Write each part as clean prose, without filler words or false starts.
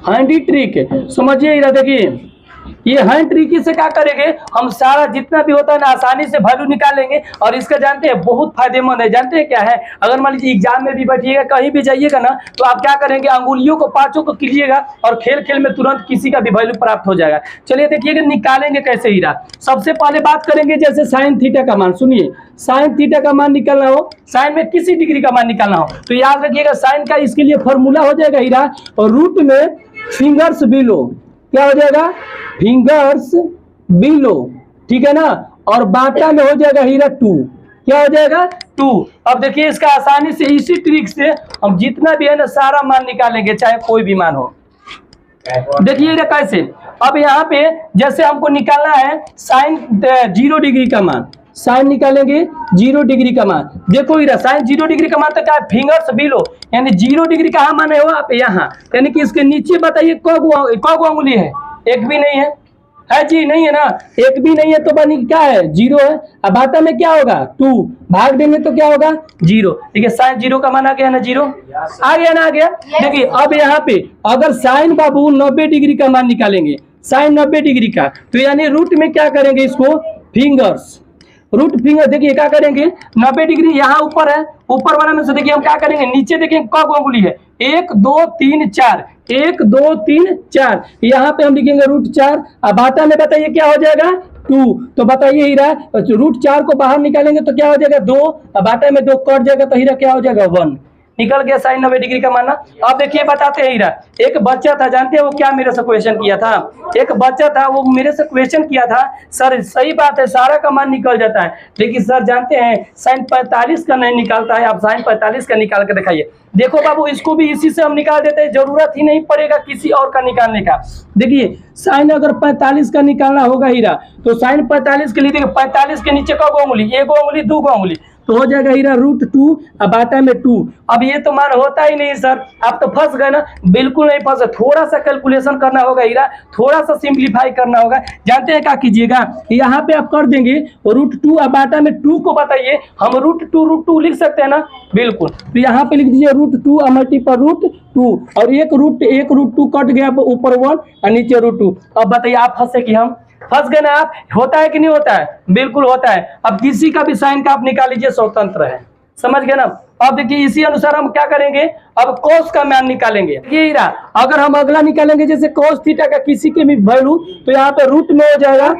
Handy trick समझिए इधर देखिए, ये हैंड ट्रिक से क्या करेंगे हम सारा जितना भी होता है ना आसानी से वैल्यू निकालेंगे। और इसका जानते हैं बहुत फायदेमंद है। जानते हैं क्या है, अगर मान लीजिए एग्जाम में भी बैठिएगा कहीं भी जाइएगा ना तो आप क्या करेंगे अंगुलियों को पांचों को कीजिएगा और खेल खेल में तुरंत किसी का भी वैल्यू प्राप्त हो जाएगा। चलिए देखिएगा निकालेंगे कैसे हीरा। सबसे पहले बात करेंगे जैसे साइन थीटा का मान, सुनिए साइन थीटा का मान निकालना हो, साइन में किसी डिग्री का मान निकालना हो तो याद रखिएगा साइन का इसके लिए फॉर्मूला हो जाएगा हीरा, और रूट में फिंगर्स बिलो क्या हो जाएगा, फिंगर्स बिलो, ठीक है ना, और बाटा में हो जाएगा हीरा 2, क्या हो जाएगा 2। अब देखिए इसका आसानी से इसी ट्रिक से हम जितना भी है ना सारा मान निकालेंगे चाहे कोई भी मान हो। देखिए कैसे, अब यहाँ पे जैसे हमको निकालना है साइन 0 डिग्री का मान, साइन निकालेंगे 0 डिग्री का मान। देखो इधर साइन 0 डिग्री का मान तो क्या है, फिंगर्स बिलो, यानी 0 डिग्री कहाँ मान है वो आप यहाँ, यानी कि इसके नीचे बताइए कौ अंगुली है, एक भी नहीं है जी, नहीं है ना, एक भी नहीं है तो बनी क्या है 0 है। अब बाटा में क्या होगा 2, भाग देंगे तो क्या होगा 0। ठीक है साइन 0 का मान आ गया ना, 0 आ गया ना, आ गया। देखिए अब यहाँ पे अगर साइन बाबू 90 डिग्री का मान निकालेंगे, साइन 90 डिग्री का, तो यानी रूट में क्या करेंगे इसको फिंगर्स, रूट फिंगर देखिए क्या करेंगे 90 डिग्री यहाँ ऊपर है, ऊपर वाला में से देखिए हम क्या करेंगे नीचे देखिए कब अंगुली है 1 2 3 4, 1 2 3 4, यहाँ पे हम लिखेंगे रूट 4। अब बाटा में बताइए क्या हो जाएगा 2, तो बताइए हीरा रूट 4 को बाहर निकालेंगे तो क्या हो जाएगा 2, अब बाटा में 2 कट जाएगा तो हीरा क्या हो जाएगा 1, निकल गया साइन 90 डिग्री का मानना। अब देखिए बताते हैं हीरा, एक बच्चा था जानते हैं वो क्या मेरे से क्वेश्चन किया था, एक बच्चा था वो मेरे से क्वेश्चन किया था सर सही बात है सारा का मान निकल जाता है लेकिन सर जानते हैं साइन 45 का नहीं निकालता है, आप साइन 45 का निकाल के दिखाइए। देखो बाबू इसको भी इसी से हम निकाल देते हैं, जरूरत ही नहीं पड़ेगा किसी और का निकालने का। देखिए साइन अगर 45 का निकालना होगा हीरा तो साइन 45 के लिए देखिए 45 के नीचे कब अंगुली, 1 अंगुली 2 अंगुली, तो हो जाएगा हीरा रूट 2, अब बाटा में 2। अब ये तो मान होता ही नहीं सर, आप तो फंस गए ना, बिल्कुल नहीं फंसे, थोड़ा सा कैलकुलेशन करना होगा हीरा, थोड़ा सा सिंप्लीफाई करना होगा। जानते हैं क्या कीजिएगा, यहाँ पे आप कर देंगे रूट 2, अब बाटा में 2 को बताइए हम रूट 2 लिख सकते हैं ना, बिल्कुल, तो यहाँ पे लिख दीजिए रूट 2 मल्टीपल रूट 2, और एक रूट 2 कट गया ऊपर 1 और नीचे रूट 2। अब बताइए आप फंसे कि हम फंस गए ना आप, होता है कि नहीं होता है, बिल्कुल होता है। अब किसी का भी साइन का आप निकाल लीजिए स्वतंत्र है, समझ गए ना। अब देखिए इसी अनुसार हम क्या करेंगे, अब कोस का मान निकालेंगे। ये हीरा अगर हम अगला निकालेंगे जैसे कोस थीटा का किसी के भी वैल्यू तो यहाँ पे रूट में हो जाएगा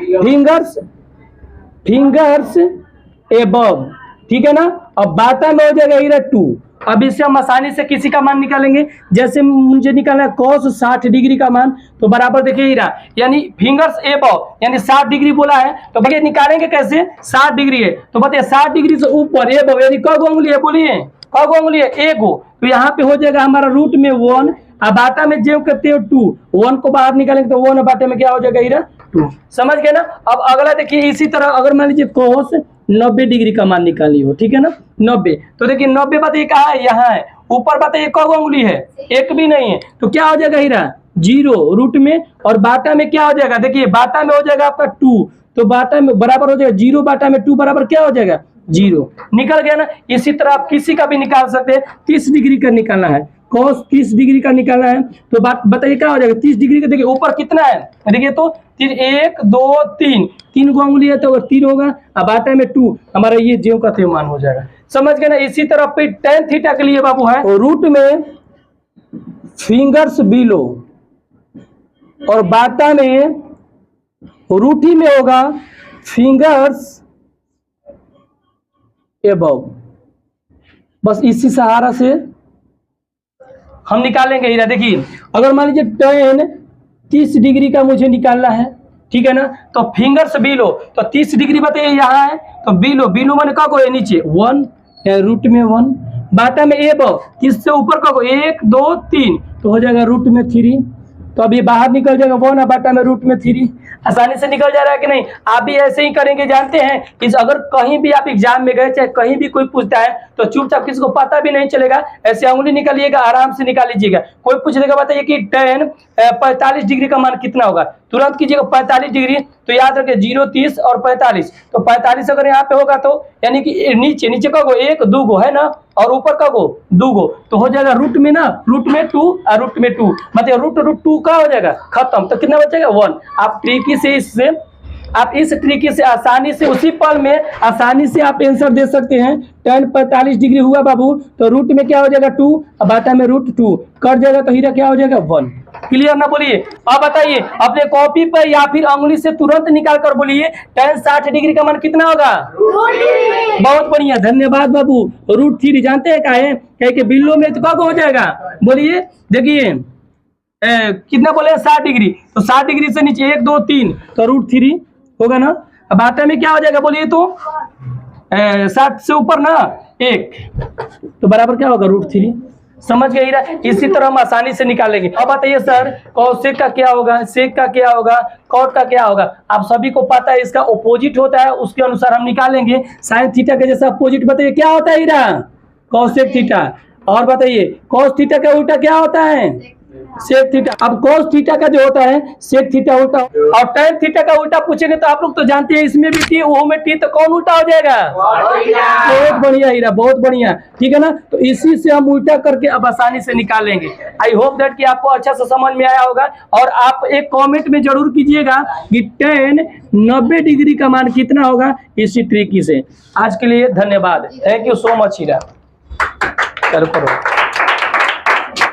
फिंगर्स एबव, ठीक है ना, अब बाटा में हो जाएगा हीरा 2। अब इससे हम आसानी से किसी का मान निकालेंगे, जैसे मुझे निकालना है cos 60 डिग्री का मान, तो बराबर देखिए हीरा यानी फिंगर्स एबव यानी 60 डिग्री बोला है, तो देखिए निकालेंगे कैसे 60 डिग्री है तो बताइए 60 डिग्री से ऊपर एबव यानी कब अंगुली है, बोलिए कब अंगुली है, 1 गो, तो यहाँ पे हो जाएगा हमारा रूट में 1, अब बाटा में जो करते हो 2, 1 को बाहर निकालेंगे तो 1 बाटे में क्या हो जाएगा हीरा 2, समझ गए ना। अब अगला देखिए इसी तरह अगर मान लीजिए cos 90 डिग्री का मान निकाली हो, ठीक है ना 90, तो देखिए 90 बताइए कहाँ है, यहाँ है, ऊपर बताइए कब अंगुली है, एक भी नहीं है, तो क्या हो जाएगा हीरा 0 रूट में, और बाटा में क्या हो जाएगा, देखिए बाटा में हो जाएगा आपका 2, तो बाटा में बराबर हो जाएगा 0 बाटा में 2 बराबर क्या हो जाएगा 0, निकल गया ना। इसी तरह आप किसी का भी निकाल सकते हैं, 30 डिग्री का निकालना है, cos 30 डिग्री का निकालना है तो बात बताइए क्या हो जाएगा 30 डिग्री का, देखिए ऊपर कितना है, देखिए तो 1 2 3 गो अंगुली है तो 3 होगा, अब बाटा में 2, हमारा ये ज्यों का त्यों मान हो जाएगा, समझ गए ना। इसी तरह पे tan थीटा के लिए बाबू है रूट में फिंगर्स बिलो और बाटा में रूट ही में होगा फिंगर्स एबव, बस इसी सहारा से हम निकालेंगे हीरा। देखिए अगर मान लीजिए tan 30 डिग्री का मुझे निकालना है, ठीक है ना, तो फिंगर्स बिलो तो 30 डिग्री बताइए यहाँ है, तो बिलो मैंने कब है नीचे 1 रूट में 1, बाटा में एबव किससे ऊपर कब 1 2 3 तो हो जाएगा रूट में 3, तो अभी बाहर निकल जाएगा 1 बाटा में रूट में 3, आसानी से निकल जा रहा है कि नहीं। आप भी ऐसे ही करेंगे। जानते हैं कि अगर कहीं भी आप एग्जाम में गए चाहे कहीं भी कोई पूछता है तो चुपचाप किसी को पता भी नहीं चलेगा, ऐसे अंगुली निकालिएगा आराम से निकाल लीजिएगा। कोई पूछ देगा बताइए कि tan 45 डिग्री का मान कितना होगा, तुरंत कीजिएगा 45 डिग्री, तो याद रखिए 0 30 और 45, तो 45 अगर यहाँ पे होगा तो यानी कि नीचे नीचे का गो 1 2 गो है ना, और ऊपर का गो 2 गो, तो हो जाएगा रूट में ना, रूट में 2 और रूट में 2, मतलब रूट 2 का हो जाएगा खत्म, तो कितना बचेगा 1। आप ट्रिकी से इससे आप इस तरीके से आसानी से उसी पल में आसानी से आप आंसर दे सकते हैं। tan 45 डिग्री हुआ बाबू, तो रूट में क्या हो जाएगा 2, अब आता में रूट 2 कर जाएगा, तो हीरा क्या हो जाएगा 1। क्लियर ना बोलिए। अब बताइए अपने कॉपी पर या फिर अंगुली से तुरंत निकाल कर बोलिए tan 60 डिग्री का मान कितना होगा। बहुत बढ़िया, धन्यवाद बाबू। रूट 3 जानते हैं क्या है, कह के बिल्लो में तो कब हो जाएगा, बोलिए। देखिए कितना बोले 60 डिग्री, तो 60 डिग्री से नीचे 1 2 3, तो रूट 3 होगा ना। अब आते में क्या हो जाएगा बोलिए, तो 60 से ऊपर ना 1, तो बराबर क्या होगा रूट 3। समझ गए हीरा। इसी तरह हम आसानी से निकालेंगे। अब बताइए सर कॉसेक का क्या होगा, सेक का क्या होगा, कॉट का क्या होगा। आप सभी को पता है इसका अपोजिट होता है, उसके अनुसार हम निकालेंगे। साइन थीटा के जैसा अपोजिट बताइए क्या होता है हीरा, कॉसेक थीटा। और बताइए कॉस थीटा का उल्टा क्या होता है, सेक थीटा। अब कॉस थीटा का जो होता है सेक थीटा उल्टा, और टैन थीटा का उल्टा पूछेंगे तो आप लोग तो जानते हैं इसमें भी टी वो में टी, तो कौन उल्टा हो जाएगा। बहुत बढ़िया हीरा, बहुत बढ़िया, ठीक है ना। तो इसी से हम उल्टा करके अब आसानी से निकालेंगे। आई होप दैट कि आपको अच्छा से समझ में आया होगा। और आप एक कमेंट में जरूर कीजिएगा कि tan 90 डिग्री का मान कितना होगा इसी तरीके से। आज के लिए धन्यवाद, थैंक यू सो मच हीरा। करो।